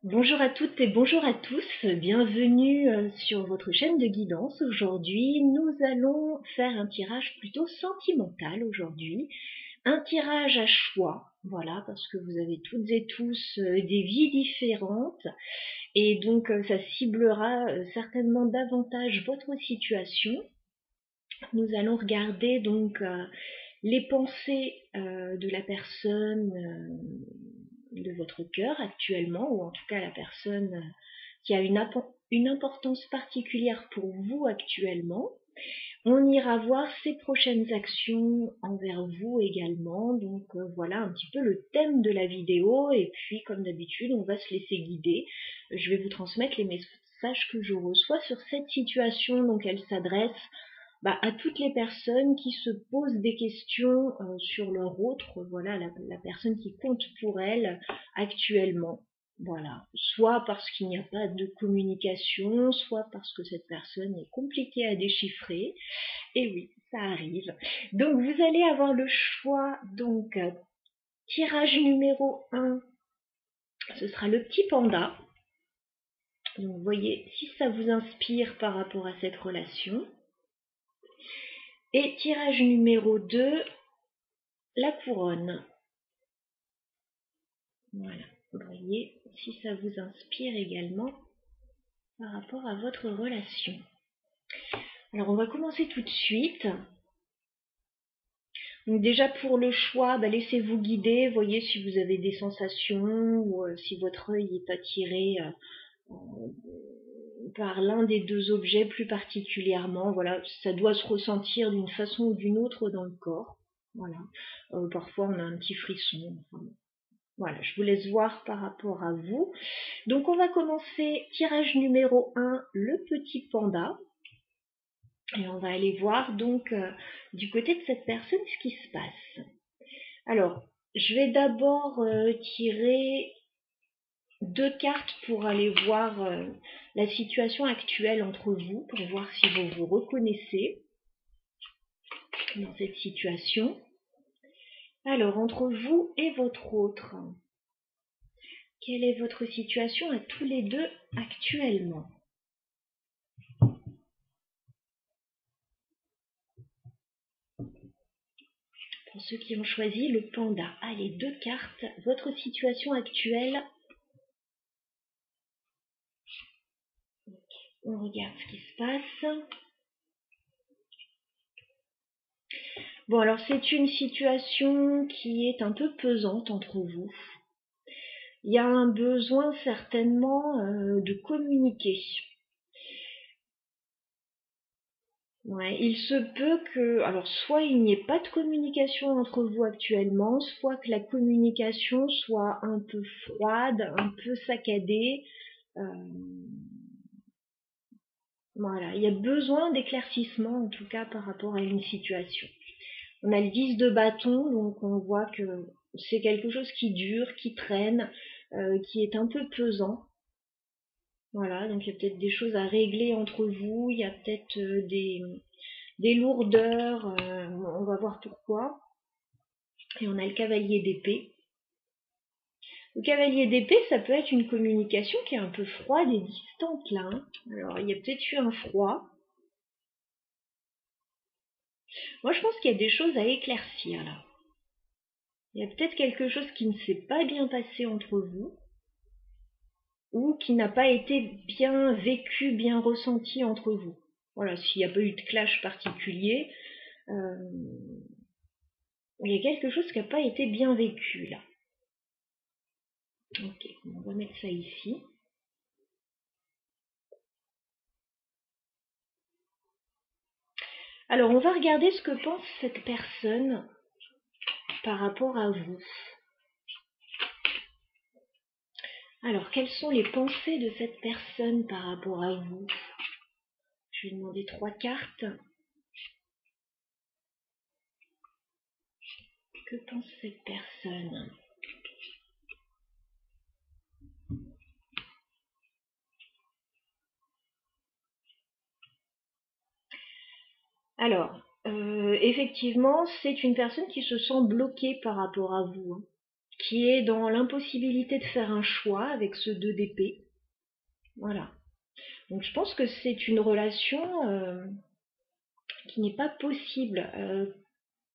Bonjour à toutes et bonjour à tous, bienvenue sur votre chaîne de guidance. Aujourd'hui, nous allons faire un tirage plutôt sentimental aujourd'hui, un tirage à choix, voilà, parce que vous avez toutes et tous des vies différentes et donc ça ciblera certainement davantage votre situation. Nous allons regarder donc les pensées de la personne de votre cœur actuellement, ou en tout cas la personne qui a une importance particulière pour vous actuellement. On ira voir ses prochaines actions envers vous également. Donc voilà un petit peu le thème de la vidéo. Et puis comme d'habitude, on va se laisser guider. Je vais vous transmettre les messages que je reçois sur cette situation. Donc elle s'adresse à toutes les personnes qui se posent des questions sur leur autre, voilà, la personne qui compte pour elles actuellement. Voilà, soit parce qu'il n'y a pas de communication, soit parce que cette personne est compliquée à déchiffrer. Et oui, ça arrive. Donc vous allez avoir le choix, donc tirage numéro 1, ce sera le petit panda. Donc vous voyez si ça vous inspire par rapport à cette relation. Et tirage numéro 2, la couronne. Voilà, vous voyez si ça vous inspire également par rapport à votre relation. Alors on va commencer tout de suite. Donc déjà pour le choix, laissez-vous guider, voyez si vous avez des sensations ou si votre œil est attiré par l'un des deux objets plus particulièrement. Voilà, ça doit se ressentir d'une façon ou d'une autre dans le corps. Voilà, parfois on a un petit frisson. Enfin, voilà, je vous laisse voir par rapport à vous. Donc on va commencer tirage numéro 1, le petit panda. Et on va aller voir donc du côté de cette personne ce qui se passe. Alors, je vais d'abord tirer 2 cartes pour aller voir la situation actuelle entre vous, pour voir si vous vous reconnaissez dans cette situation. Alors, entre vous et votre autre, quelle est votre situation à tous les deux actuellement ? Pour ceux qui ont choisi le panda, allez, 2 cartes, votre situation actuelle. On regarde ce qui se passe. Bon, alors c'est une situation qui est un peu pesante entre vous. Il y a un besoin certainement de communiquer. Ouais, il se peut que, alors soit il n'y ait pas de communication entre vous actuellement, soit que la communication soit un peu froide, un peu saccadée. Voilà, il y a besoin d'éclaircissement en tout cas par rapport à une situation. On a le 10 de bâton, donc on voit que c'est quelque chose qui dure, qui traîne, qui est un peu pesant. Voilà, donc il y a peut-être des choses à régler entre vous, il y a peut-être des lourdeurs, on va voir pourquoi. Et on a le cavalier d'épée. Le cavalier d'épée, ça peut être une communication qui est un peu froide et distante là. Hein. Alors il y a peut-être eu un froid. Moi je pense qu'il y a des choses à éclaircir là. Il y a peut-être quelque chose qui ne s'est pas bien passé entre vous, ou qui n'a pas été bien vécu, bien ressenti entre vous. Voilà, s'il n'y a pas eu de clash particulier, il y a quelque chose qui n'a pas été bien vécu là. Ok, on va mettre ça ici. Alors, on va regarder ce que pense cette personne par rapport à vous. Alors, quelles sont les pensées de cette personne par rapport à vous? Je vais demander 3 cartes. Que pense cette personne? Alors, effectivement, c'est une personne qui se sent bloquée par rapport à vous. Hein. qui est dans l'impossibilité de faire un choix avec ce 2 d'épée. Voilà. Donc je pense que c'est une relation qui n'est pas possible.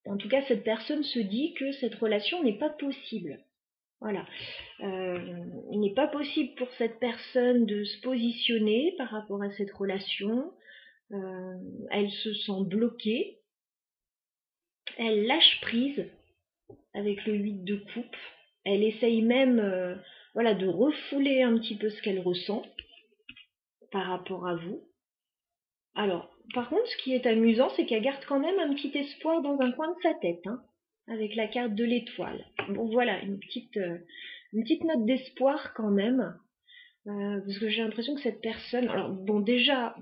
En tout cas, cette personne se dit que cette relation n'est pas possible. Voilà. Il n'est pas possible pour cette personne de se positionner par rapport à cette relation. Elle se sent bloquée. Elle lâche prise avec le 8 de coupe. Elle essaye même de refouler un petit peu ce qu'elle ressent par rapport à vous. Alors, par contre, ce qui est amusant, c'est qu'elle garde quand même un petit espoir dans un coin de sa tête, hein, avec la carte de l'étoile. Bon, voilà, une petite note d'espoir quand même, parce que j'ai l'impression que cette personne... Alors, bon, déjà,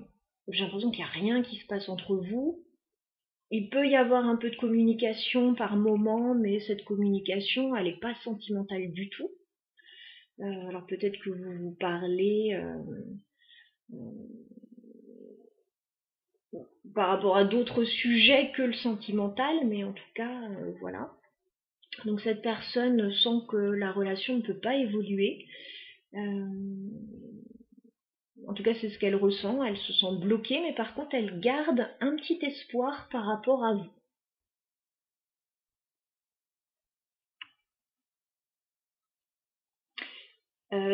j'ai l'impression qu'il n'y a rien qui se passe entre vous. Il peut y avoir un peu de communication par moment, mais cette communication, elle n'est pas sentimentale du tout. Alors, peut-être que vous vous parlez... par rapport à d'autres sujets que le sentimental, mais en tout cas, voilà. Donc cette personne sent que la relation ne peut pas évoluer. En tout cas, c'est ce qu'elle ressent. Elle se sent bloquée, mais par contre, elle garde un petit espoir par rapport à vous.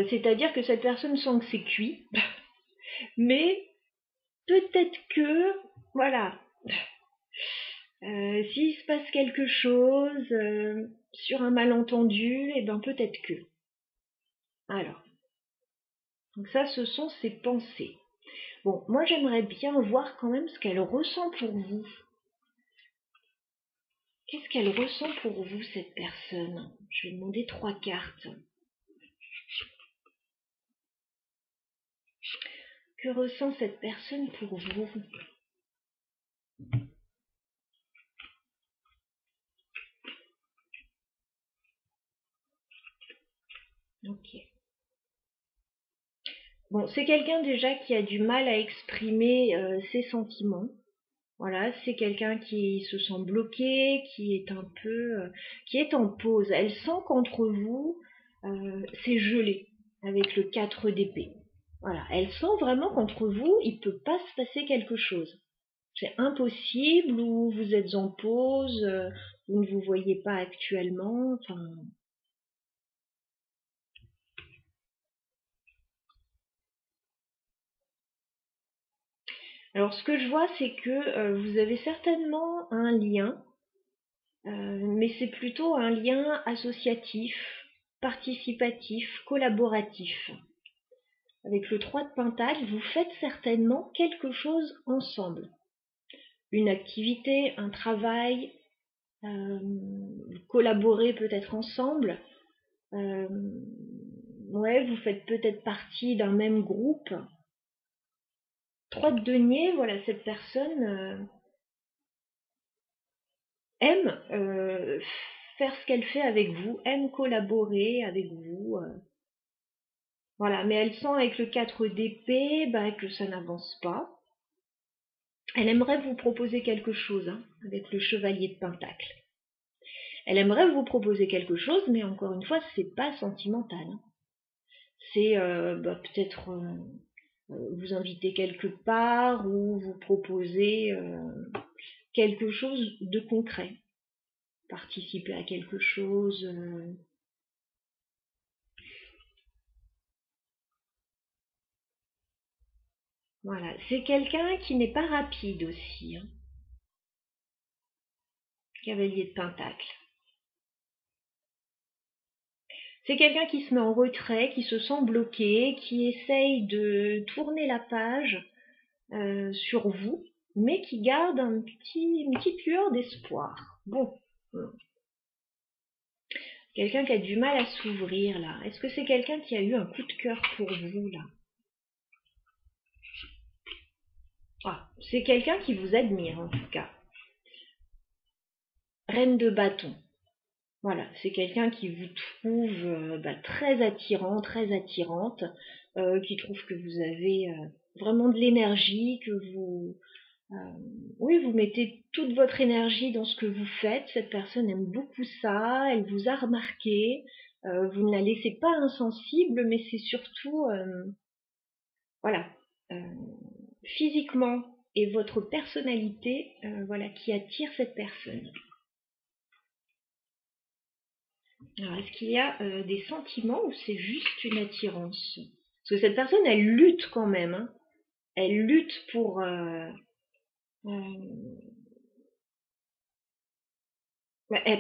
C'est-à-dire que cette personne sent que c'est cuit, mais peut-être que, voilà, s'il se passe quelque chose sur un malentendu, et ben peut-être que. Alors, donc ça, ce sont ses pensées. Bon, moi j'aimerais bien voir quand même ce qu'elle ressent pour vous. Qu'est-ce qu'elle ressent pour vous, cette personne? Je vais demander 3 cartes. Que ressent cette personne pour vous? Ok. Bon, c'est quelqu'un déjà qui a du mal à exprimer ses sentiments. Voilà, c'est quelqu'un qui se sent bloqué, qui est un peu, qui est en pause. Elle sent qu'entre vous, c'est gelé avec le 4 d'épée. Voilà, elle sent vraiment qu'entre vous, il ne peut pas se passer quelque chose. C'est impossible, ou vous êtes en pause, vous ne vous voyez pas actuellement, enfin... Alors ce que je vois, c'est que vous avez certainement un lien, mais c'est plutôt un lien associatif, participatif, collaboratif. Avec le 3 de Pentacle, vous faites certainement quelque chose ensemble. Une activité, un travail, vous collaborez peut-être ensemble. Ouais, vous faites peut-être partie d'un même groupe. 3 de denier, voilà, cette personne aime faire ce qu'elle fait avec vous, aime collaborer avec vous. Voilà, mais elle sent avec le 4 d'épée que ça n'avance pas. Elle aimerait vous proposer quelque chose, hein, avec le chevalier de Pentacle. Elle aimerait vous proposer quelque chose, mais encore une fois, c'est pas sentimental. Hein. C'est peut-être vous inviter quelque part ou vous proposer quelque chose de concret. Participer à quelque chose. Voilà, c'est quelqu'un qui n'est pas rapide aussi. Hein. Cavalier de Pentacle. C'est quelqu'un qui se met en retrait, qui se sent bloqué, qui essaye de tourner la page sur vous, mais qui garde une petite lueur d'espoir. Bon. Quelqu'un qui a du mal à s'ouvrir là. Est-ce que c'est quelqu'un qui a eu un coup de cœur pour vous là? Ah, c'est quelqu'un qui vous admire en tout cas. Reine de bâton. Voilà, c'est quelqu'un qui vous trouve très attirant, très attirante, qui trouve que vous avez vraiment de l'énergie, que vous Oui, vous mettez toute votre énergie dans ce que vous faites. Cette personne aime beaucoup ça, elle vous a remarqué. Vous ne la laissez pas insensible, mais c'est surtout, voilà, physiquement et votre personnalité, voilà, qui attire cette personne. Alors, est-ce qu'il y a des sentiments ou c'est juste une attirance? Parce que cette personne, elle lutte quand même, hein. Elle lutte pour... elle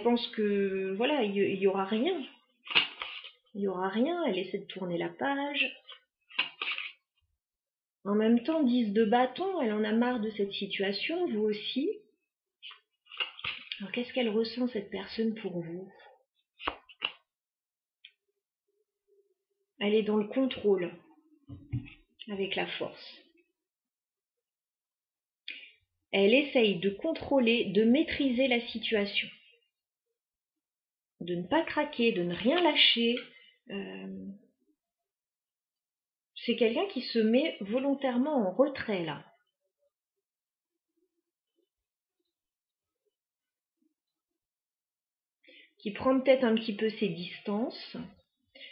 pense que, voilà, il y aura rien. Il y aura rien, elle essaie de tourner la page. En même temps, 10 de bâton, elle en a marre de cette situation, vous aussi. Alors, qu'est-ce qu'elle ressent, cette personne, pour vous? Elle est dans le contrôle, avec la force. Elle essaye de contrôler, de maîtriser la situation. De ne pas craquer, de ne rien lâcher. C'est quelqu'un qui se met volontairement en retrait, là. Qui prend peut-être un petit peu ses distances.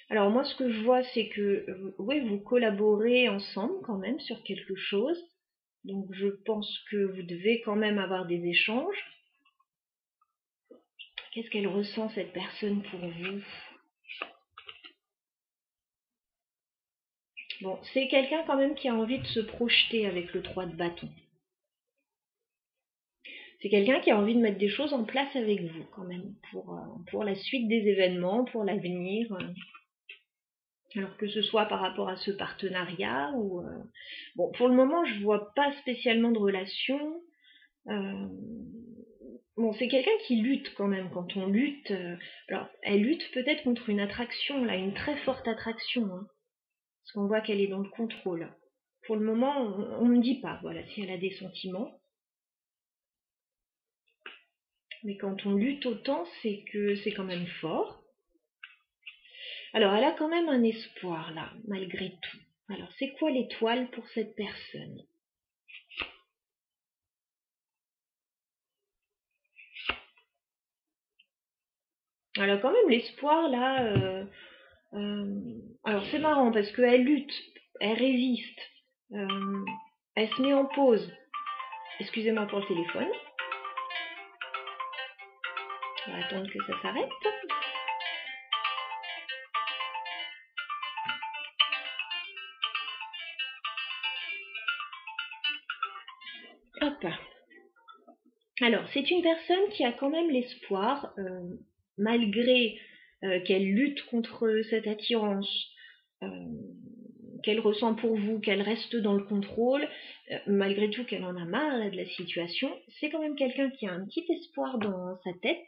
Alors moi, ce que je vois, c'est que oui, vous collaborez ensemble quand même sur quelque chose. Donc je pense que vous devez quand même avoir des échanges. Qu'est-ce qu'elle ressent, cette personne, pour vous? Bon, c'est quelqu'un quand même qui a envie de se projeter avec le 3 de bâton. C'est quelqu'un qui a envie de mettre des choses en place avec vous quand même pour la suite des événements, pour l'avenir. Alors que ce soit par rapport à ce partenariat ou... Bon, pour le moment, je vois pas spécialement de relation. Bon, c'est quelqu'un qui lutte quand même. Quand on lutte... alors, elle lutte peut-être contre une attraction, là, une très forte attraction. Hein, parce qu'on voit qu'elle est dans le contrôle. Pour le moment, on ne me dit pas, voilà, si elle a des sentiments. Mais quand on lutte autant, c'est que c'est quand même fort. Alors, elle a quand même un espoir, là, malgré tout. Alors, c'est quoi l'étoile pour cette personne? Elle a quand même l'espoir, là. Alors, c'est marrant, parce qu'elle lutte, elle résiste, elle se met en pause. Excusez-moi pour le téléphone. On va attendre que ça s'arrête. Hop. Alors, c'est une personne qui a quand même l'espoir, malgré qu'elle lutte contre cette attirance, qu'elle ressent pour vous, qu'elle reste dans le contrôle, malgré tout qu'elle en a marre là, de la situation, c'est quand même quelqu'un qui a un petit espoir dans sa tête,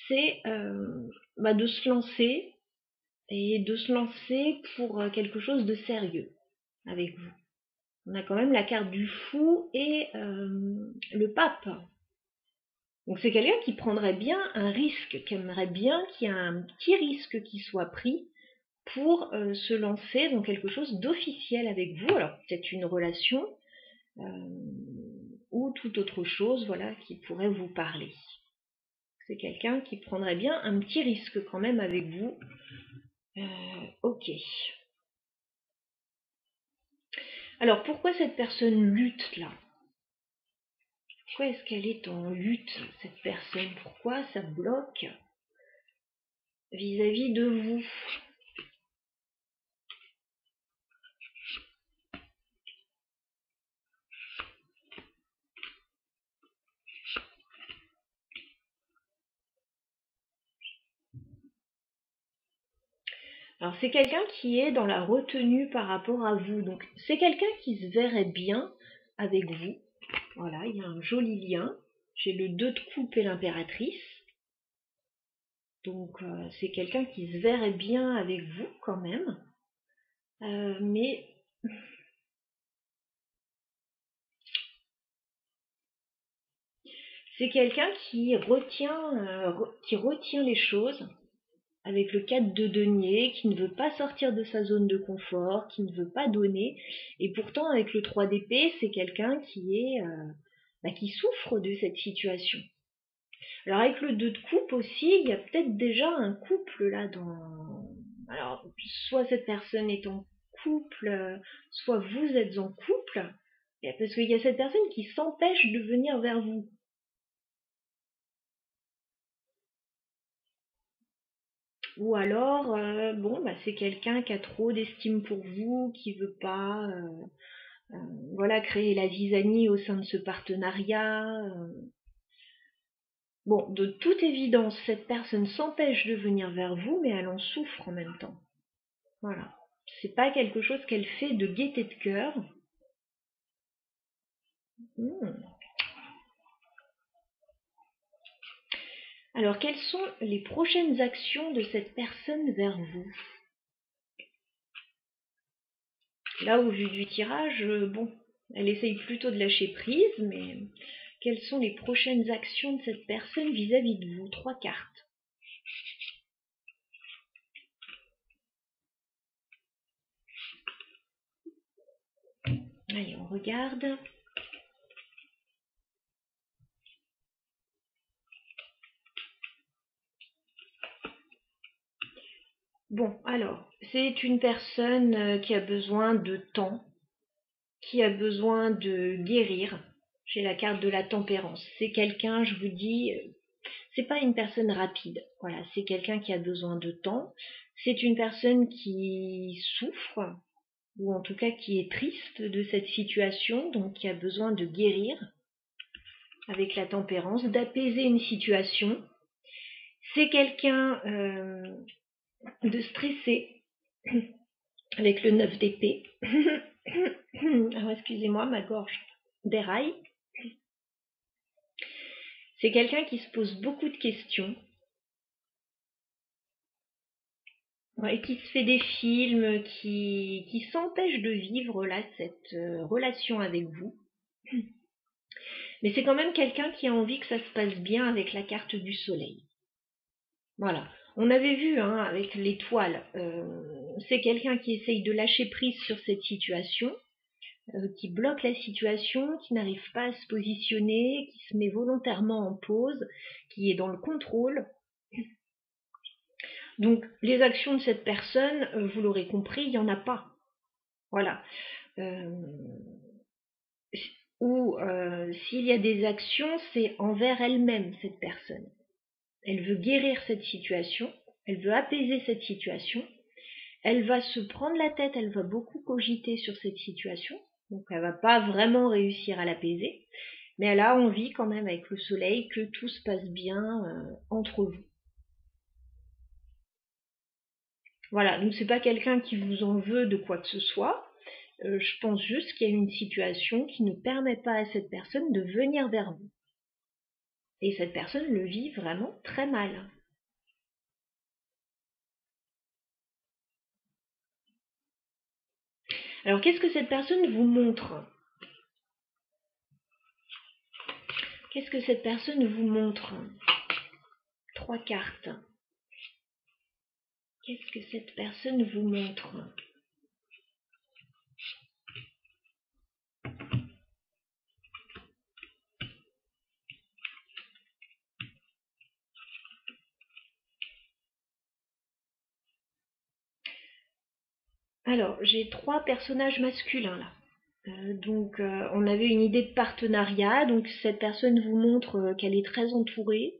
c'est de se lancer, et de se lancer pour quelque chose de sérieux avec vous. On a quand même la carte du fou et le pape. Donc c'est quelqu'un qui prendrait bien un risque, qui aimerait bien qu'il y ait un petit risque qui soit pris pour se lancer dans quelque chose d'officiel avec vous. Alors peut-être une relation ou toute autre chose, voilà, qui pourrait vous parler. C'est quelqu'un qui prendrait bien un petit risque quand même avec vous. Ok. Alors pourquoi cette personne lutte là? Pourquoi est-ce qu'elle est en lutte, cette personne? Pourquoi ça bloque vis-à-vis de vous? Alors c'est quelqu'un qui est dans la retenue par rapport à vous. Donc c'est quelqu'un qui se verrait bien avec vous. Voilà, il y a un joli lien. J'ai le 2 de coupe et l'impératrice. Donc c'est quelqu'un qui se verrait bien avec vous quand même. Mais c'est quelqu'un qui retient les choses avec le 4 de denier, qui ne veut pas sortir de sa zone de confort, qui ne veut pas donner. Et pourtant avec le 3 d'épée, c'est quelqu'un qui est qui souffre de cette situation. Alors avec le 2 de coupe aussi, il y a peut-être déjà un couple là dans... Alors, soit cette personne est en couple, soit vous êtes en couple, parce qu'il y a cette personne qui s'empêche de venir vers vous. Ou alors, c'est quelqu'un qui a trop d'estime pour vous, qui veut pas, créer la zizanie au sein de ce partenariat. Bon, de toute évidence, cette personne s'empêche de venir vers vous, mais elle en souffre en même temps. Voilà. C'est pas quelque chose qu'elle fait de gaieté de cœur. Alors, quelles sont les prochaines actions de cette personne vers vous? Là, au vu du tirage, elle essaye plutôt de lâcher prise, mais quelles sont les prochaines actions de cette personne vis-à-vis de vous? 3 cartes. Allez, on regarde. Bon, alors, c'est une personne qui a besoin de temps, qui a besoin de guérir. J'ai la carte de la tempérance. C'est quelqu'un, je vous dis, c'est pas une personne rapide. Voilà, c'est quelqu'un qui a besoin de temps. C'est une personne qui souffre, ou en tout cas qui est triste de cette situation, donc qui a besoin de guérir avec la tempérance, d'apaiser une situation. C'est quelqu'un de stressé avec le 9 d'épée. Alors excusez-moi, ma gorge déraille. C'est quelqu'un qui se pose beaucoup de questions. Et qui se fait des films, qui s'empêche de vivre là cette relation avec vous. Mais c'est quand même quelqu'un qui a envie que ça se passe bien avec la carte du soleil. Voilà. On avait vu avec l'étoile, c'est quelqu'un qui essaye de lâcher prise sur cette situation, qui bloque la situation, qui n'arrive pas à se positionner, qui se met volontairement en pause, qui est dans le contrôle. Donc les actions de cette personne, vous l'aurez compris, il n'y en a pas. Voilà. Ou s'il y a des actions, c'est envers elle-même, cette personne. Elle veut guérir cette situation, elle veut apaiser cette situation, elle va se prendre la tête, elle va beaucoup cogiter sur cette situation, donc elle va pas vraiment réussir à l'apaiser, mais elle a envie quand même avec le soleil que tout se passe bien entre vous. Voilà, donc c'est pas quelqu'un qui vous en veut de quoi que ce soit. Je pense juste qu'il y a une situation qui ne permet pas à cette personne de venir vers vous. Et cette personne le vit vraiment très mal. Alors qu'est-ce que cette personne vous montre? Qu'est-ce que cette personne vous montre? 3 cartes. Qu'est-ce que cette personne vous montre? Alors, j'ai 3 personnages masculins là. On avait une idée de partenariat. Donc, cette personne vous montre qu'elle est très entourée.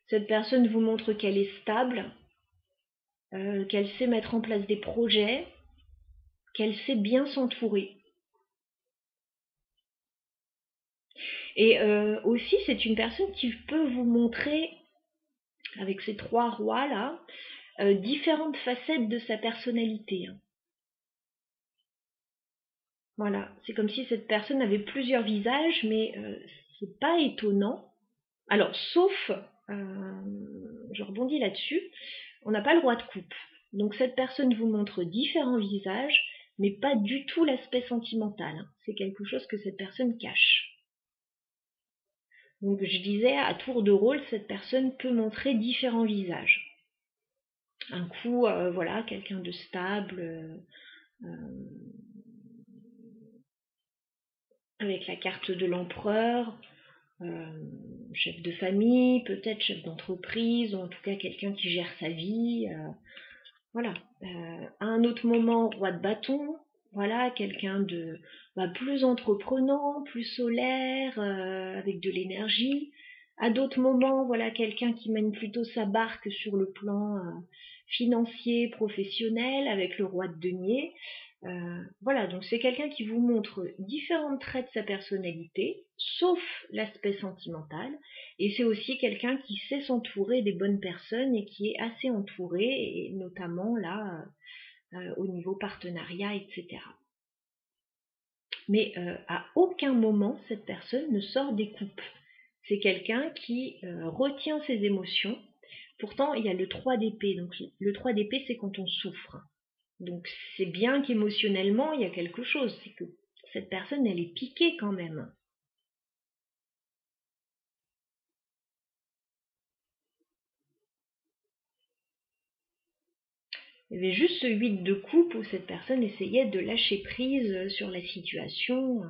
Cette personne vous montre qu'elle est stable, qu'elle sait mettre en place des projets, qu'elle sait bien s'entourer. Et aussi, c'est une personne qui peut vous montrer, avec ces 3 rois là, différentes facettes de sa personnalité. Voilà, c'est comme si cette personne avait plusieurs visages, mais c'est pas étonnant. Alors, sauf, je rebondis là-dessus, on n'a pas le roi de coupe. Donc cette personne vous montre différents visages, mais pas du tout l'aspect sentimental. C'est quelque chose que cette personne cache. Donc je disais, à tour de rôle, cette personne peut montrer différents visages. Un coup, quelqu'un de stable, avec la carte de l'empereur, chef de famille, peut-être chef d'entreprise, ou en tout cas quelqu'un qui gère sa vie. Voilà. À un autre moment, roi de bâton, voilà, quelqu'un de plus entreprenant, plus solaire, avec de l'énergie. À d'autres moments, voilà, quelqu'un qui mène plutôt sa barque sur le plan financier, professionnel, avec le roi de denier. Voilà, donc c'est quelqu'un qui vous montre différents traits de sa personnalité, sauf l'aspect sentimental, et c'est aussi quelqu'un qui sait s'entourer des bonnes personnes et qui est assez entouré, et notamment là, au niveau partenariat, etc. Mais à aucun moment, cette personne ne sort des coupes. C'est quelqu'un qui retient ses émotions. Pourtant, il y a le 3 d'épée. Donc le 3 d'épée, c'est quand on souffre. Donc c'est bien qu'émotionnellement, il y a quelque chose. C'est que cette personne, elle est piquée quand même. Il y avait juste ce 8 de coupe où cette personne essayait de lâcher prise sur la situation.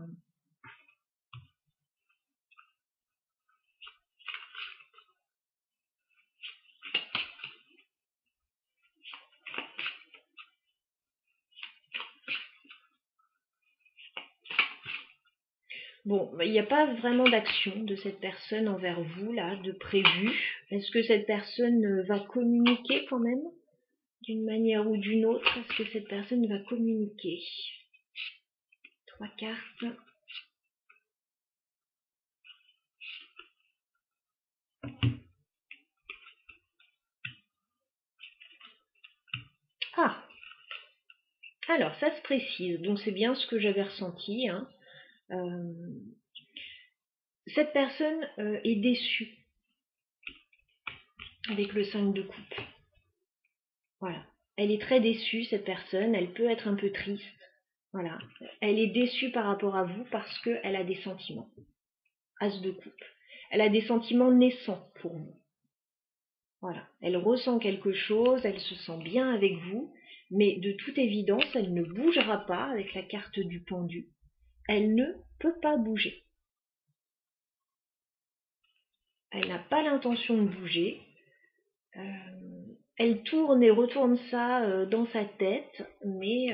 Bon, il n'y a pas vraiment d'action de cette personne envers vous, là, de prévu. Est-ce que cette personne va communiquer quand même, d'une manière ou d'une autre? Est-ce que cette personne va communiquer? 3 cartes. Ah! Alors, ça se précise, donc c'est bien ce que j'avais ressenti, hein. Cette personne est déçue avec le 5 de coupe. Voilà. Elle est très déçue, cette personne. Elle peut être un peu triste. Voilà. Elle est déçue par rapport à vous parce qu'elle a des sentiments. As de coupe. Elle a des sentiments naissants pour vous. Voilà. Elle ressent quelque chose, elle se sent bien avec vous, mais de toute évidence, elle ne bougera pas avec la carte du pendu. Elle ne peut pas bouger. Elle n'a pas l'intention de bouger. Elle tourne et retourne ça dans sa tête, mais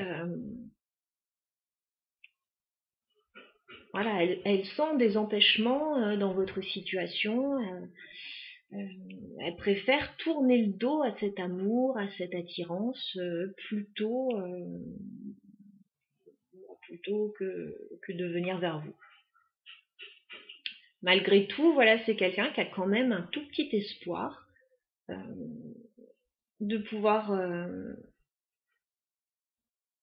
voilà, elle sent des empêchements dans votre situation. Elle préfère tourner le dos à cet amour, à cette attirance, plutôt que de venir vers vous. Malgré tout, voilà, c'est quelqu'un qui a quand même un tout petit espoir de pouvoir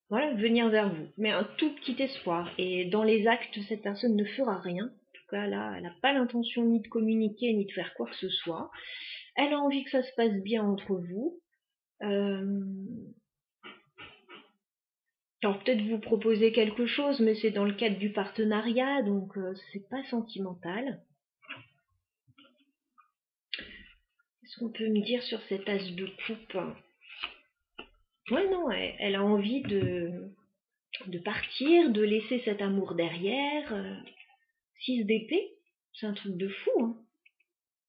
voilà, venir vers vous. Mais un tout petit espoir. Et dans les actes, cette personne ne fera rien. En tout cas, là, elle n'a pas l'intention ni de communiquer, ni de faire quoi que ce soit. Elle a envie que ça se passe bien entre vous. Alors peut-être vous proposer quelque chose, mais c'est dans le cadre du partenariat, donc c'est pas sentimental. Qu'est-ce qu'on peut me dire sur cette as de coupe? Ouais, non, elle a envie de partir, de laisser cet amour derrière. 6 d'épée, c'est un truc de fou, hein.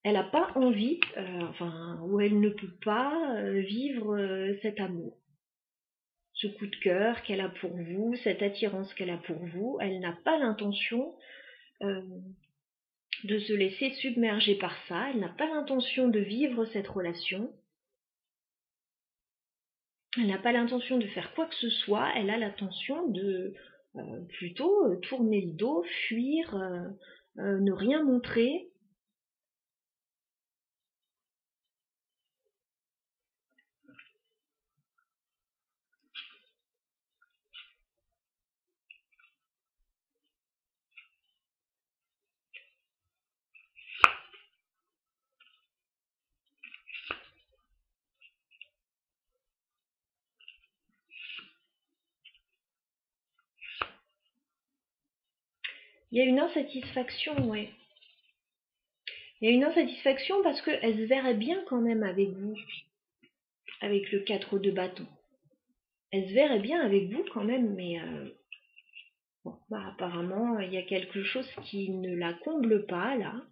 Elle n'a pas envie, ou elle ne peut pas vivre cet amour. Ce coup de cœur qu'elle a pour vous, cette attirance qu'elle a pour vous, elle n'a pas l'intention de se laisser submerger par ça, elle n'a pas l'intention de vivre cette relation, elle n'a pas l'intention de faire quoi que ce soit, elle a l'intention de plutôt tourner le dos, fuir, ne rien montrer. Il y a une insatisfaction, ouais. Il y a une insatisfaction parce qu'elle se verrait bien quand même avec vous, avec le 4 de bâton. Elle se verrait bien avec vous quand même, mais Bon, bah, apparemment, il y a quelque chose qui ne la comble pas, là.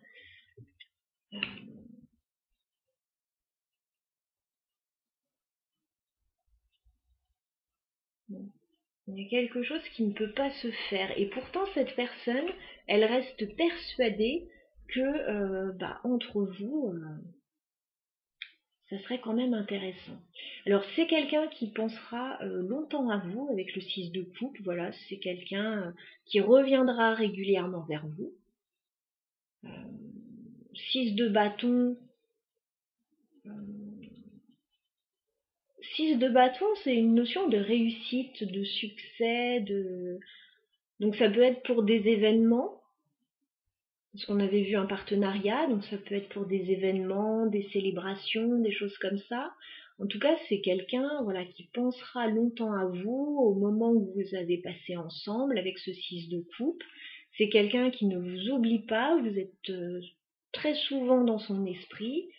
Il y a quelque chose qui ne peut pas se faire. Et pourtant, cette personne, elle reste persuadée que, entre vous, ça serait quand même intéressant. Alors, c'est quelqu'un qui pensera longtemps à vous avec le 6 de coupe. Voilà, c'est quelqu'un qui reviendra régulièrement vers vous. 6 de bâton. 6 de bâton, c'est une notion de réussite, de succès, donc ça peut être pour des événements, parce qu'on avait vu un partenariat, donc ça peut être pour des événements, des célébrations, des choses comme ça. En tout cas, c'est quelqu'un, voilà, qui pensera longtemps à vous au moment où vous avez passé ensemble avec ce 6 de coupe. C'est quelqu'un qui ne vous oublie pas, vous êtes très souvent dans son esprit.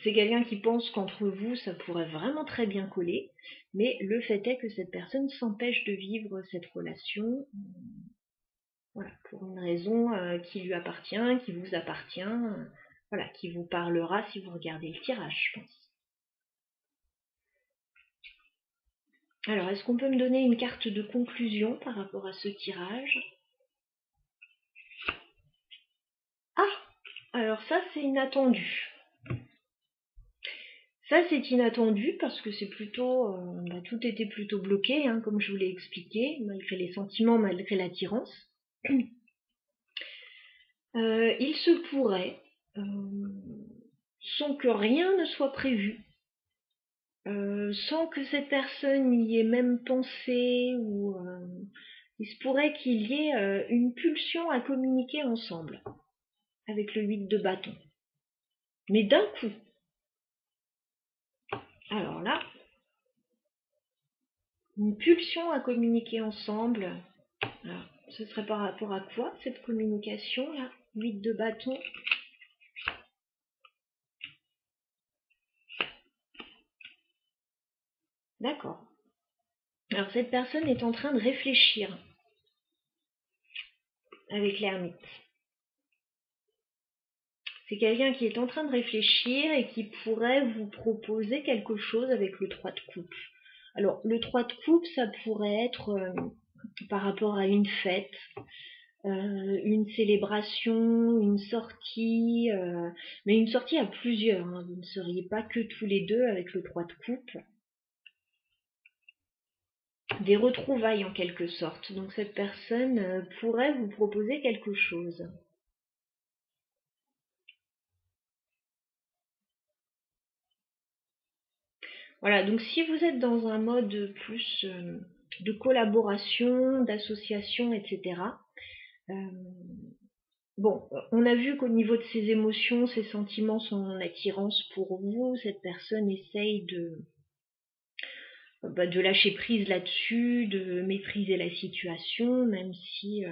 C'est quelqu'un qui pense qu'entre vous, ça pourrait vraiment très bien coller, mais le fait est que cette personne s'empêche de vivre cette relation, voilà, pour une raison qui lui appartient, qui vous appartient, voilà, qui vous parlera si vous regardez le tirage, je pense. Alors, est-ce qu'on peut me donner une carte de conclusion par rapport à ce tirage? Ah! Alors ça, c'est inattendu. Ça, c'est inattendu parce que c'est plutôt, tout était plutôt bloqué, hein, comme je vous l'ai expliqué, malgré les sentiments, malgré l'attirance. Il se pourrait, sans que rien ne soit prévu, sans que cette personne y ait même pensé, ou il se pourrait qu'il y ait une pulsion à communiquer ensemble, avec le 8 de bâton. Mais d'un coup. Alors là, une pulsion à communiquer ensemble. Alors, ce serait par rapport à quoi, cette communication là? 8 de bâton. D'accord. Alors cette personne est en train de réfléchir avec l'ermite. C'est quelqu'un qui est en train de réfléchir et qui pourrait vous proposer quelque chose avec le 3 de coupe. Alors le 3 de coupe, ça pourrait être par rapport à une fête, une célébration, une sortie, mais une sortie à plusieurs, hein. Vous ne seriez pas que tous les deux avec le 3 de coupe. Des retrouvailles en quelque sorte. Donc cette personne pourrait vous proposer quelque chose. Voilà, donc si vous êtes dans un mode plus de collaboration, d'association, etc. On a vu qu'au niveau de ses émotions, ses sentiments, son attirance pour vous, cette personne essaye de lâcher prise là-dessus, de maîtriser la situation, même si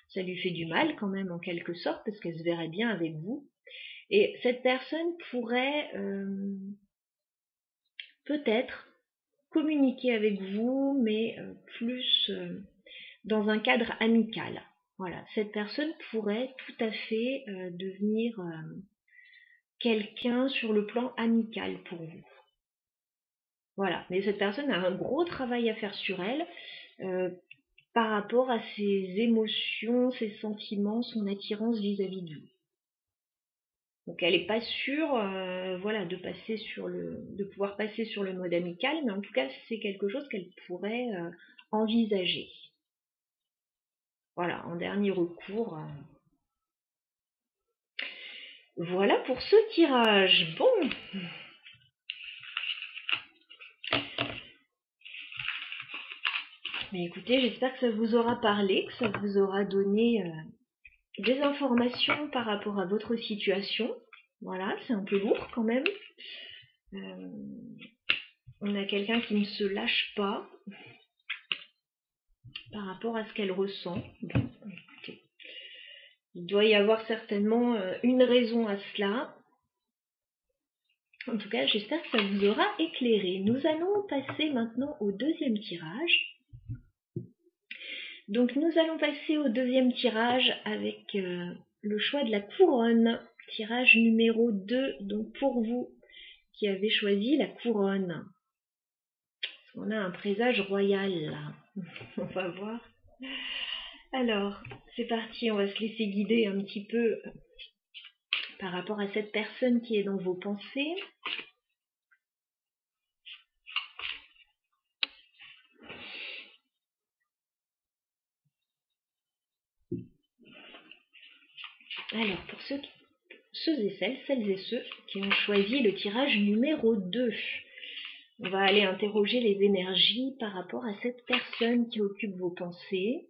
ça lui fait du mal quand même en quelque sorte, parce qu'elle se verrait bien avec vous. Et cette personne pourrait peut-être communiquer avec vous, mais plus dans un cadre amical. Voilà, cette personne pourrait tout à fait devenir quelqu'un sur le plan amical pour vous. Voilà, mais cette personne a un gros travail à faire sur elle par rapport à ses émotions, ses sentiments, son attirance vis-à-vis de vous. Donc elle n'est pas sûre de pouvoir passer sur le mode amical, mais en tout cas c'est quelque chose qu'elle pourrait envisager. Voilà, en dernier recours. Voilà pour ce tirage. Bon. Mais écoutez, j'espère que ça vous aura parlé, que ça vous aura donné des informations par rapport à votre situation. Voilà, c'est un peu lourd quand même. On a quelqu'un qui ne se lâche pas par rapport à ce qu'elle ressent. Bon, écoutez, il doit y avoir certainement une raison à cela. En tout cas, j'espère que ça vous aura éclairé. Nous allons passer maintenant au deuxième tirage. Donc nous allons passer au deuxième tirage avec le choix de la couronne. Tirage numéro 2, donc pour vous qui avez choisi la couronne. On a un présage royal là. On va voir. Alors, c'est parti, on va se laisser guider un petit peu par rapport à cette personne qui est dans vos pensées. Alors, pour ceux et celles et ceux qui ont choisi le tirage numéro 2, on va aller interroger les énergies par rapport à cette personne qui occupe vos pensées.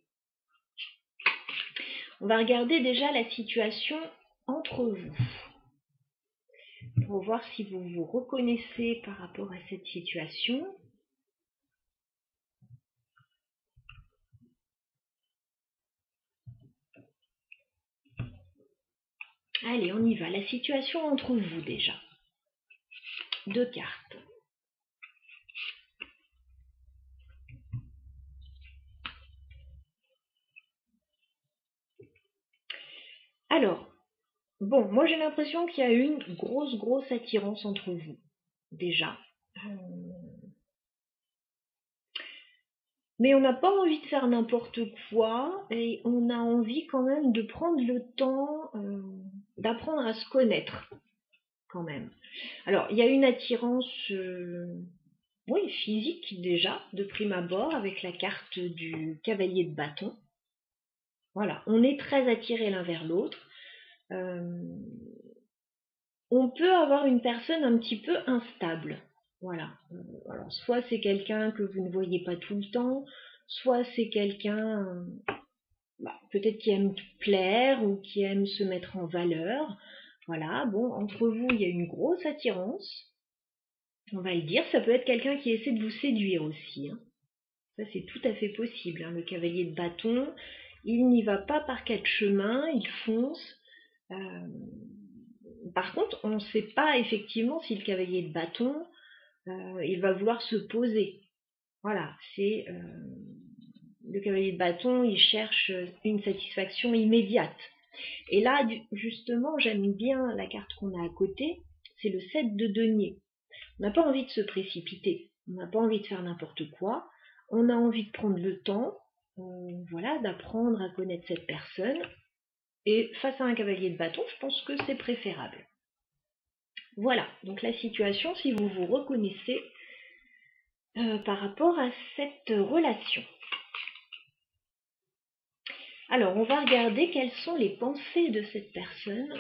On va regarder déjà la situation entre vous, pour voir si vous vous reconnaissez par rapport à cette situation. Allez, on y va. La situation entre vous déjà. 2 cartes. Alors, bon, moi j'ai l'impression qu'il y a une grosse attirance entre vous, déjà. Mais on n'a pas envie de faire n'importe quoi et on a envie quand même de prendre le temps d'apprendre à se connaître, quand même. Alors, il y a une attirance, oui, physique déjà, de prime abord, avec la carte du cavalier de bâton. Voilà, on est très attirés l'un vers l'autre. On peut avoir une personne un petit peu instable. Voilà. Alors, soit c'est quelqu'un que vous ne voyez pas tout le temps, soit c'est quelqu'un peut-être qui aime plaire ou qui aime se mettre en valeur. Voilà, bon, entre vous, il y a une grosse attirance. On va le dire, ça peut être quelqu'un qui essaie de vous séduire aussi. Hein. Ça, c'est tout à fait possible. Hein. Le cavalier de bâton, il n'y va pas par 4 chemins, il fonce. Par contre, on ne sait pas effectivement si le cavalier de bâton, il va vouloir se poser. Voilà, c'est le cavalier de bâton, il cherche une satisfaction immédiate. Et là, justement, j'aime bien la carte qu'on a à côté, c'est le 7 de denier. On n'a pas envie de se précipiter, on n'a pas envie de faire n'importe quoi, on a envie de prendre le temps, voilà, d'apprendre à connaître cette personne. Et face à un cavalier de bâton, je pense que c'est préférable. Voilà, donc la situation, si vous vous reconnaissez par rapport à cette relation. Alors, on va regarder quelles sont les pensées de cette personne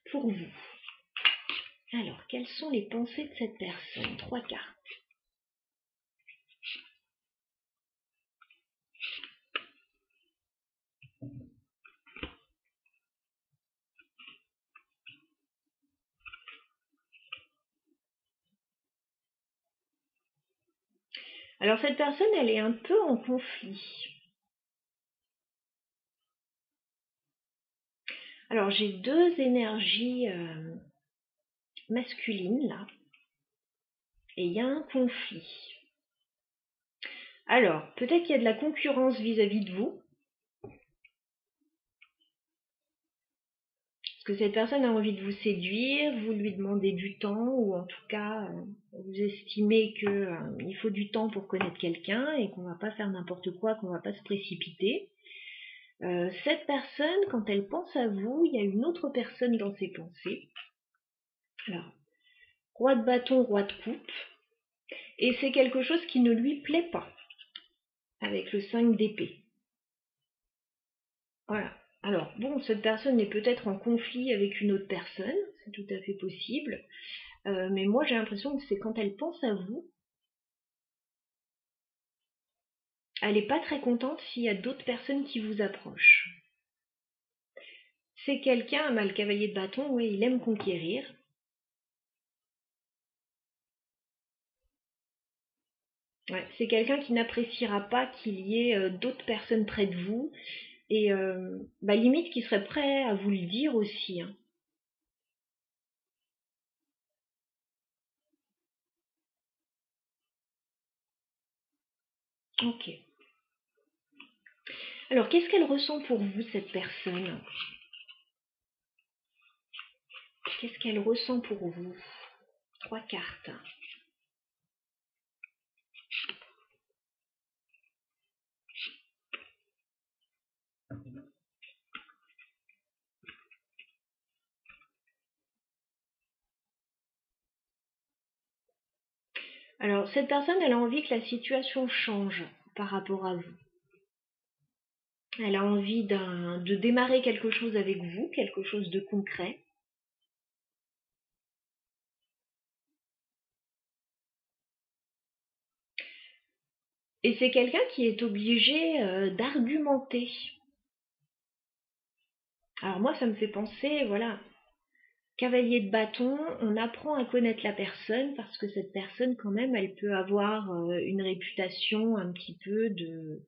pour vous. Alors, quelles sont les pensées de cette personne? 3 cartes. Alors, cette personne, elle est un peu en conflit. Alors, j'ai 2 énergies masculines, là. Et il y a un conflit. Alors, peut-être qu'il y a de la concurrence vis-à-vis de vous. Parce que cette personne a envie de vous séduire, vous lui demandez du temps, ou en tout cas, vous estimez qu'il faut du temps pour connaître quelqu'un et qu'on ne va pas faire n'importe quoi, qu'on ne va pas se précipiter. Cette personne, quand elle pense à vous, il y a une autre personne dans ses pensées. Alors, roi de bâton, roi de coupe. Et c'est quelque chose qui ne lui plaît pas, avec le 5 d'épée. Voilà. Alors, bon, cette personne est peut-être en conflit avec une autre personne, c'est tout à fait possible. Mais moi, j'ai l'impression que c'est quand elle pense à vous, elle n'est pas très contente s'il y a d'autres personnes qui vous approchent. C'est quelqu'un, le cavalier de bâton, ouais, il aime conquérir. Ouais, c'est quelqu'un qui n'appréciera pas qu'il y ait d'autres personnes près de vous et limite qui serait prêt à vous le dire aussi. Hein. Ok. Alors, qu'est-ce qu'elle ressent pour vous, cette personne? Qu'est-ce qu'elle ressent pour vous? 3 cartes. Alors, cette personne, elle a envie que la situation change par rapport à vous. Elle a envie de démarrer quelque chose avec vous, quelque chose de concret. Et c'est quelqu'un qui est obligé d'argumenter. Alors moi, ça me fait penser, voilà, cavalier de bâton, on apprend à connaître la personne parce que cette personne, quand même, elle peut avoir une réputation un petit peu de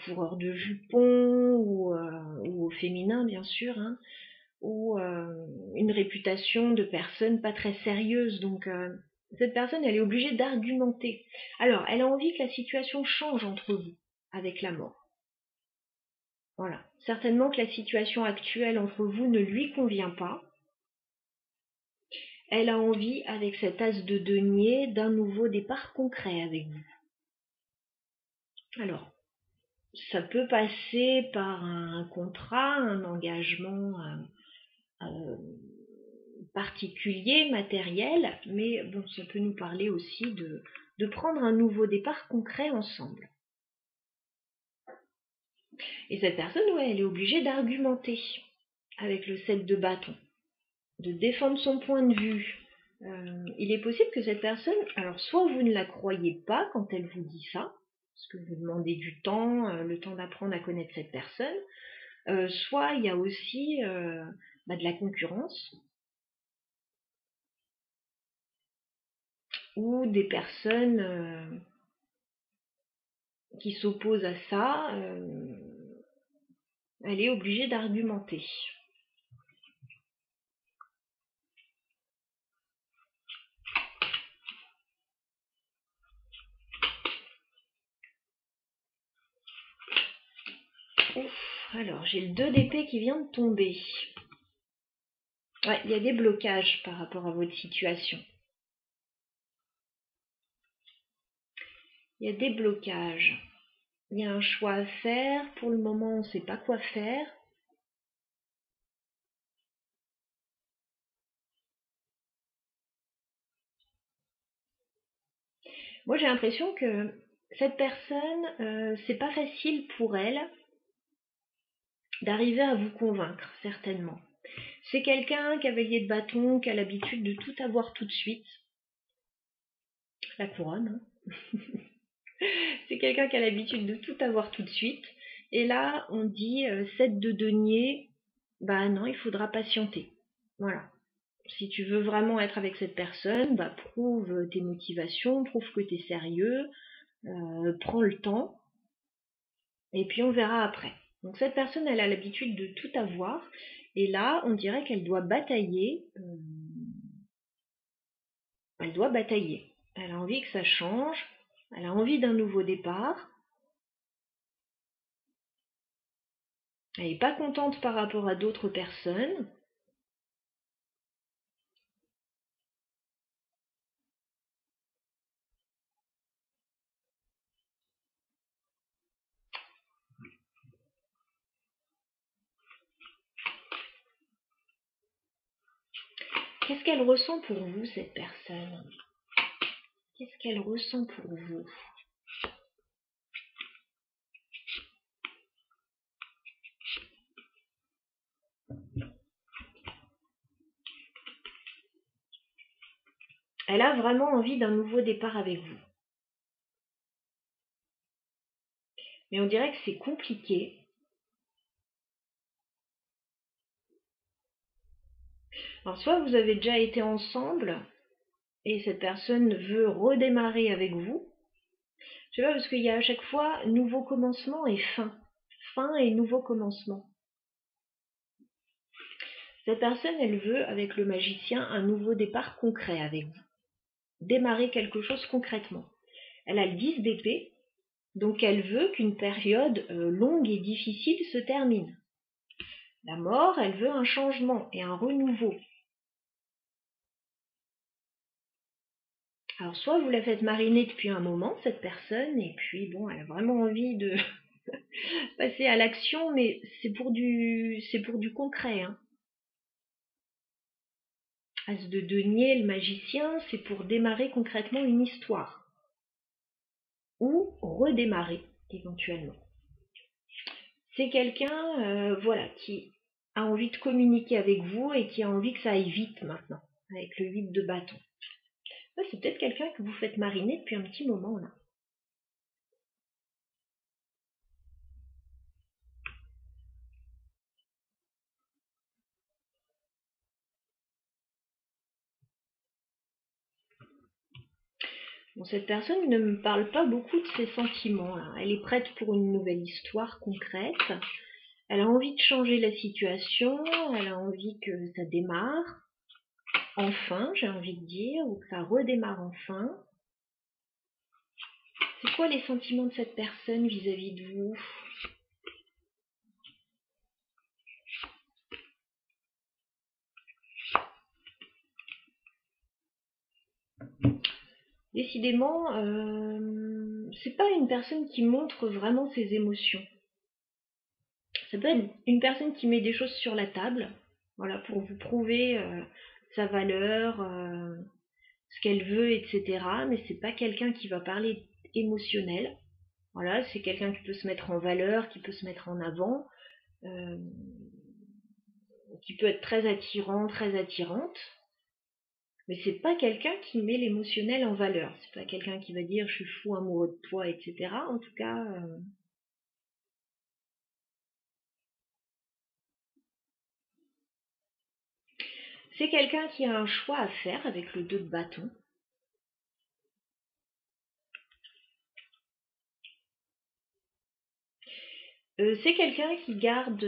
coureur de jupons ou au féminin, bien sûr, hein, ou une réputation de personne pas très sérieuse. Donc cette personne, elle est obligée d'argumenter. Alors, elle a envie que la situation change entre vous avec la mort. Voilà. Certainement que la situation actuelle entre vous ne lui convient pas. Elle a envie, avec cet as de denier, d'un nouveau départ concret avec vous. Alors, ça peut passer par un contrat, un engagement particulier, matériel, mais bon, ça peut nous parler aussi de prendre un nouveau départ concret ensemble. Et cette personne, ouais, elle est obligée d'argumenter avec le 7 de bâton, de défendre son point de vue. Il est possible que cette personne, alors soit vous ne la croyez pas quand elle vous dit ça, parce que vous demandez du temps, le temps d'apprendre à connaître cette personne, soit il y a aussi de la concurrence, ou des personnes qui s'opposent à ça, elle est obligée d'argumenter. Ouf, alors j'ai le 2 d'épée qui vient de tomber. Ouais, il y a des blocages par rapport à votre situation. Il y a des blocages. Il y a un choix à faire. Pour le moment, on ne sait pas quoi faire. Moi, j'ai l'impression que cette personne, c'est pas facile pour elle d'arriver à vous convaincre, certainement. C'est quelqu'un, cavalier de bâton, qui a l'habitude de tout avoir tout de suite. La couronne, hein. C'est quelqu'un qui a l'habitude de tout avoir tout de suite. Et là, on dit 7 de denier, bah non, il faudra patienter. Voilà. Si tu veux vraiment être avec cette personne, bah prouve tes motivations, prouve que tu es sérieux, prends le temps, et puis on verra après. Donc cette personne, elle a l'habitude de tout avoir, et là, on dirait qu'elle doit batailler. Elle doit batailler. Elle a envie que ça change, elle a envie d'un nouveau départ. Elle n'est pas contente par rapport à d'autres personnes. Qu'est-ce qu'elle ressent pour vous, cette personne? Qu'est-ce qu'elle ressent pour vous? Elle a vraiment envie d'un nouveau départ avec vous. Mais on dirait que c'est compliqué. Alors soit vous avez déjà été ensemble et cette personne veut redémarrer avec vous. Je sais pas, parce qu'il y a à chaque fois nouveau commencement et fin. Fin et nouveau commencement. Cette personne, elle veut, avec le magicien, un nouveau départ concret avec vous. Démarrer quelque chose concrètement. Elle a le 10 d'épée. Donc elle veut qu'une période longue et difficile se termine. La mort, elle veut un changement et un renouveau. Alors soit vous la faites mariner depuis un moment, cette personne, et puis bon, elle a vraiment envie de passer à l'action, mais c'est pour du concret. Hein. As de denier, le magicien, c'est pour démarrer concrètement une histoire. Ou redémarrer, éventuellement. C'est quelqu'un voilà, qui a envie de communiquer avec vous et qui a envie que ça aille vite maintenant, avec le 8 de bâton. C'est peut-être quelqu'un que vous faites mariner depuis un petit moment là. Bon, cette personne ne me parle pas beaucoup de ses sentiments là. Elle est prête pour une nouvelle histoire concrète. Elle a envie de changer la situation, elle a envie que ça démarre. Enfin, j'ai envie de dire, ou que ça redémarre enfin. C'est quoi les sentiments de cette personne vis-à-vis de vous? Décidément, c'est pas une personne qui montre vraiment ses émotions. Ça peut être une personne qui met des choses sur la table, voilà, pour vous prouver sa valeur, ce qu'elle veut, etc. Mais c'est pas quelqu'un qui va parler émotionnel. Voilà, c'est quelqu'un qui peut se mettre en valeur, qui peut se mettre en avant, euh, qui peut être très attirant, très attirante. Mais c'est pas quelqu'un qui met l'émotionnel en valeur. C'est pas quelqu'un qui va dire je suis fou amoureux de toi, etc. En tout cas, c'est quelqu'un qui a un choix à faire avec le 2 de bâton. C'est quelqu'un qui garde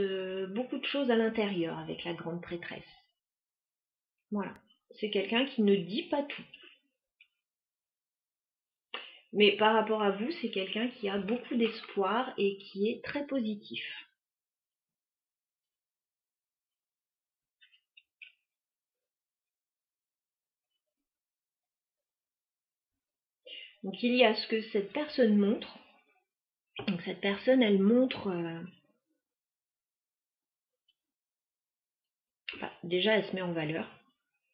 beaucoup de choses à l'intérieur avec la grande prêtresse. Voilà. C'est quelqu'un qui ne dit pas tout. Mais par rapport à vous, c'est quelqu'un qui a beaucoup d'espoir et qui est très positif. Donc il y a ce que cette personne montre. Donc cette personne, elle montre... déjà, elle se met en valeur.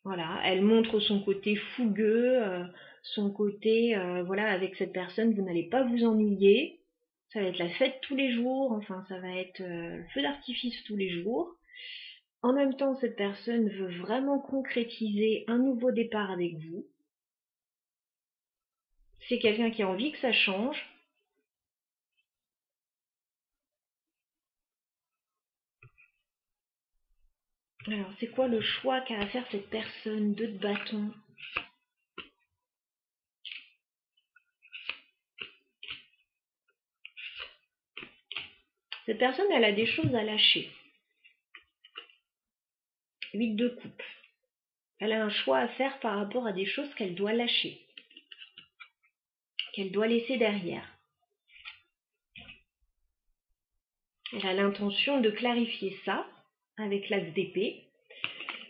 Voilà, elle montre son côté fougueux, son côté, voilà, avec cette personne, vous n'allez pas vous ennuyer. Ça va être la fête tous les jours, enfin, ça va être le feu d'artifice tous les jours. En même temps, cette personne veut vraiment concrétiser un nouveau départ avec vous. C'est quelqu'un qui a envie que ça change. Alors, c'est quoi le choix qu'a à faire cette personne? 2 de bâton. Cette personne, elle a des choses à lâcher. 8 de coupe. Elle a un choix à faire par rapport à des choses qu'elle doit lâcher, qu'elle doit laisser derrière. Elle a l'intention de clarifier ça avec l'axe d'épée,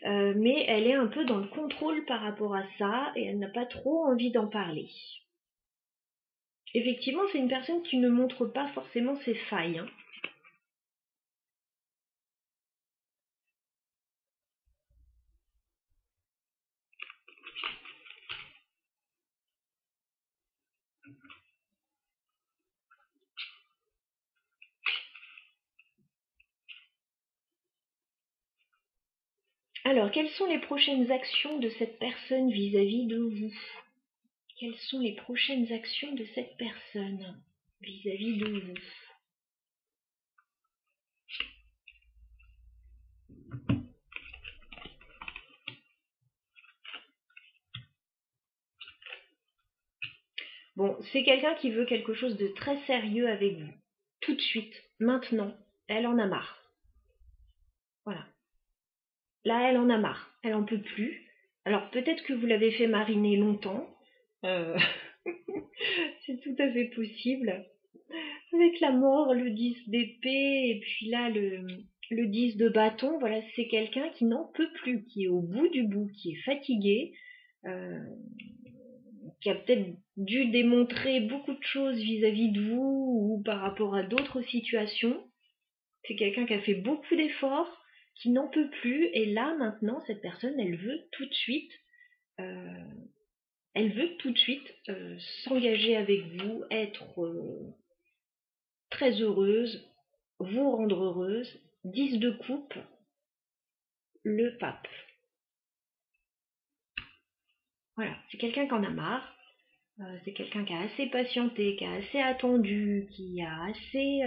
mais elle est un peu dans le contrôle par rapport à ça et elle n'a pas trop envie d'en parler. Effectivement, c'est une personne qui ne montre pas forcément ses failles. Hein. Alors, quelles sont les prochaines actions de cette personne vis-à-vis de vous? Quelles sont les prochaines actions de cette personne vis-à-vis de vous? Bon, c'est quelqu'un qui veut quelque chose de très sérieux avec vous. Tout de suite, maintenant, elle en a marre. Voilà. Là, elle en a marre. Elle en peut plus. Alors, peut-être que vous l'avez fait mariner longtemps. Euh, c'est tout à fait possible. avec la mort, le 10 d'épée, et puis là, le 10 de bâton. Voilà, c'est quelqu'un qui n'en peut plus, qui est au bout du bout, qui est fatigué, euh, qui a peut-être dû démontrer beaucoup de choses vis-à-vis de vous ou par rapport à d'autres situations. C'est quelqu'un qui a fait beaucoup d'efforts, qui n'en peut plus, et là, maintenant, cette personne, elle veut tout de suite s'engager avec vous, être très heureuse, vous rendre heureuse. 10 de coupe, le pape. Voilà, c'est quelqu'un qui en a marre, c'est quelqu'un qui a assez patienté, qui a assez attendu, qui a assez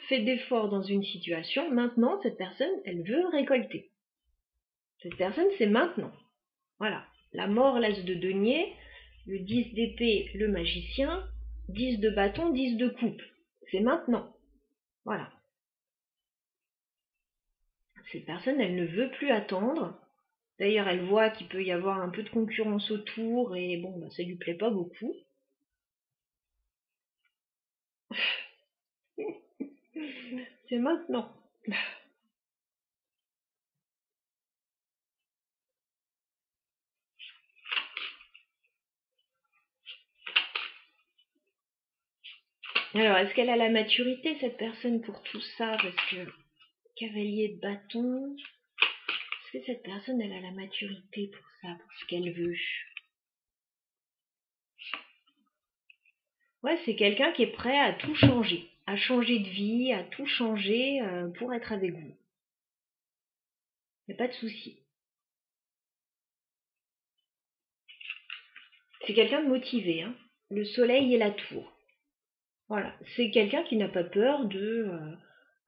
fait d'efforts dans une situation. Maintenant, cette personne, elle veut récolter. Cette personne, c'est maintenant. Voilà, la mort, l'as de denier, le 10 d'épée, le magicien, 10 de bâton, 10 de coupe. C'est maintenant. Voilà. Cette personne, elle ne veut plus attendre. D'ailleurs, elle voit qu'il peut y avoir un peu de concurrence autour et bon, bah, ça lui plaît pas beaucoup. C'est maintenant. Alors, est-ce qu'elle a la maturité, cette personne, pour tout ça? Parce que cavalier de bâton, est-ce que cette personne, elle a la maturité pour ça, pour ce qu'elle veut? Ouais, c'est quelqu'un qui est prêt à tout changer, à changer de vie, à tout changer pour être avec vous. Il n'y a pas de souci. C'est quelqu'un de motivé, hein. Le soleil et la tour. Voilà, c'est quelqu'un qui n'a pas peur de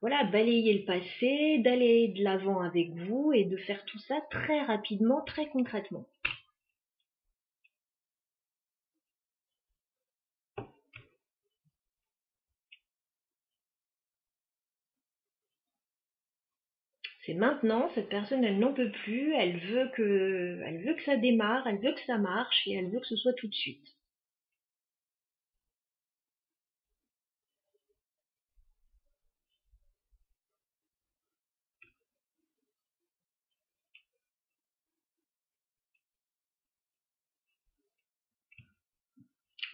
voilà, balayer le passé, d'aller de l'avant avec vous et de faire tout ça très rapidement, très concrètement. C'est maintenant, cette personne, elle n'en peut plus, elle veut que ça démarre, elle veut que ça marche et elle veut que ce soit tout de suite.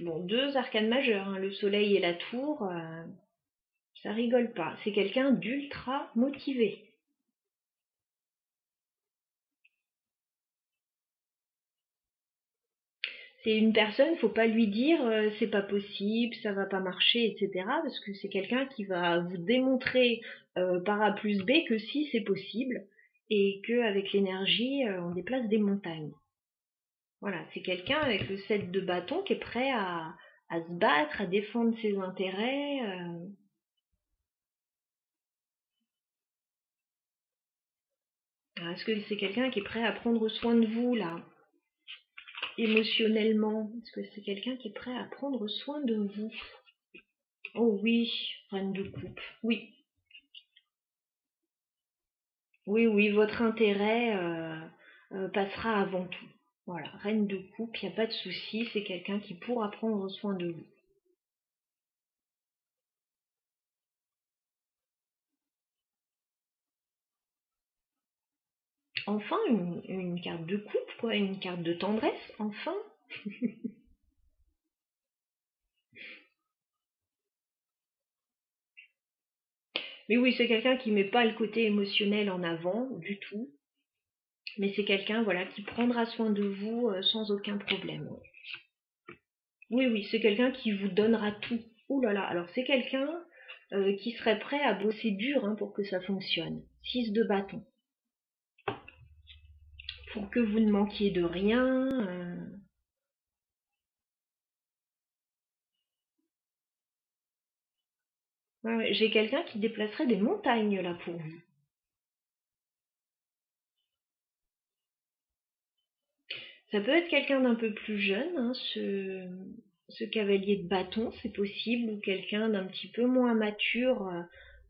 Bon, deux arcanes majeures, hein, le soleil et la tour, ça rigole pas. C'est quelqu'un d'ultra motivé. C'est une personne, faut pas lui dire c'est pas possible, ça va pas marcher, etc. Parce que c'est quelqu'un qui va vous démontrer par A plus B que si c'est possible et qu'avec l'énergie, on déplace des montagnes. Voilà, c'est quelqu'un avec le 7 de bâton qui est prêt à se battre, à défendre ses intérêts. Est-ce que c'est quelqu'un qui est prêt à prendre soin de vous là, émotionnellement? Est-ce que c'est quelqu'un qui est prêt à prendre soin de vous? Oh oui, reine de coupe, oui. Oui, oui, votre intérêt passera avant tout. Voilà, reine de coupe, il n'y a pas de souci, c'est quelqu'un qui pourra prendre soin de vous. Enfin, une carte de coupe, quoi, une carte de tendresse, enfin. Mais oui, c'est quelqu'un qui met pas le côté émotionnel en avant du tout, mais c'est quelqu'un voilà qui prendra soin de vous sans aucun problème. Oui, oui, c'est quelqu'un qui vous donnera tout. Ouh là là, alors c'est quelqu'un qui serait prêt à bosser dur hein, pour que ça fonctionne. 6 de bâton. Pour que vous ne manquiez de rien. Ouais, ouais, j'ai quelqu'un qui déplacerait des montagnes là pour vous. Ça peut être quelqu'un d'un peu plus jeune, hein, ce cavalier de bâton, c'est possible, ou quelqu'un d'un petit peu moins mature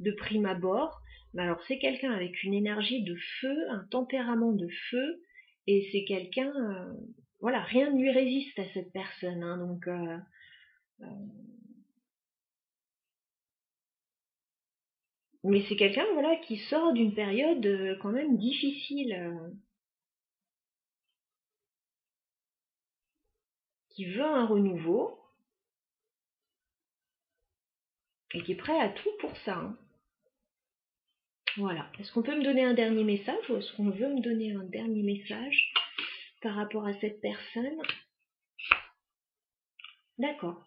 de prime abord. Mais alors c'est quelqu'un avec une énergie de feu, un tempérament de feu, et c'est quelqu'un, voilà, rien ne lui résiste à cette personne. Hein, donc Mais c'est quelqu'un, voilà, qui sort d'une période quand même difficile, qui veut un renouveau et qui est prêt à tout pour ça, hein. Voilà. Est-ce qu'on peut me donner un dernier message ou est-ce qu'on veut me donner un dernier message par rapport à cette personne? D'accord.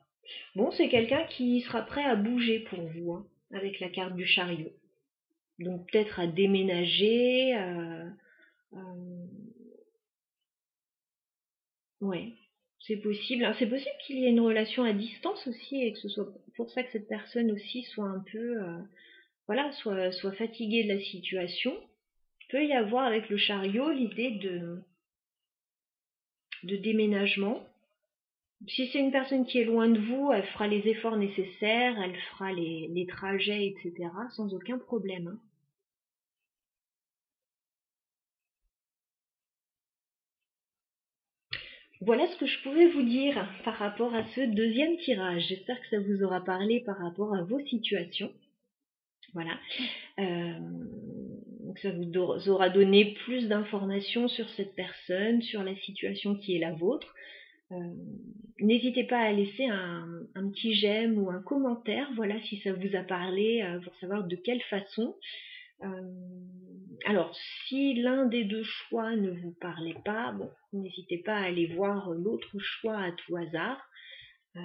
Bon, c'est quelqu'un qui sera prêt à bouger pour vous, hein, avec la carte du chariot. Donc peut-être à déménager, ouais, c'est possible. Alors, c'est possible qu'il y ait une relation à distance aussi et que ce soit pour ça que cette personne aussi soit un peu, voilà, soit fatiguée de la situation. Il peut y avoir avec le chariot l'idée de déménagement. Si c'est une personne qui est loin de vous, elle fera les efforts nécessaires, elle fera les trajets, etc., sans aucun problème, hein. Voilà ce que je pouvais vous dire par rapport à ce deuxième tirage. J'espère que ça vous aura parlé par rapport à vos situations. Voilà. Donc ça vous aura donné plus d'informations sur cette personne, sur la situation qui est la vôtre. Euh, N'hésitez pas à laisser un petit j'aime ou un commentaire, voilà, si ça vous a parlé, pour savoir de quelle façon. Alors, si l'un des deux choix ne vous parlait pas, bon, n'hésitez pas à aller voir l'autre choix à tout hasard, euh,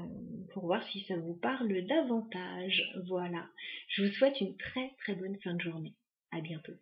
pour voir si ça vous parle davantage. Voilà. Je vous souhaite une très très bonne fin de journée. À bientôt.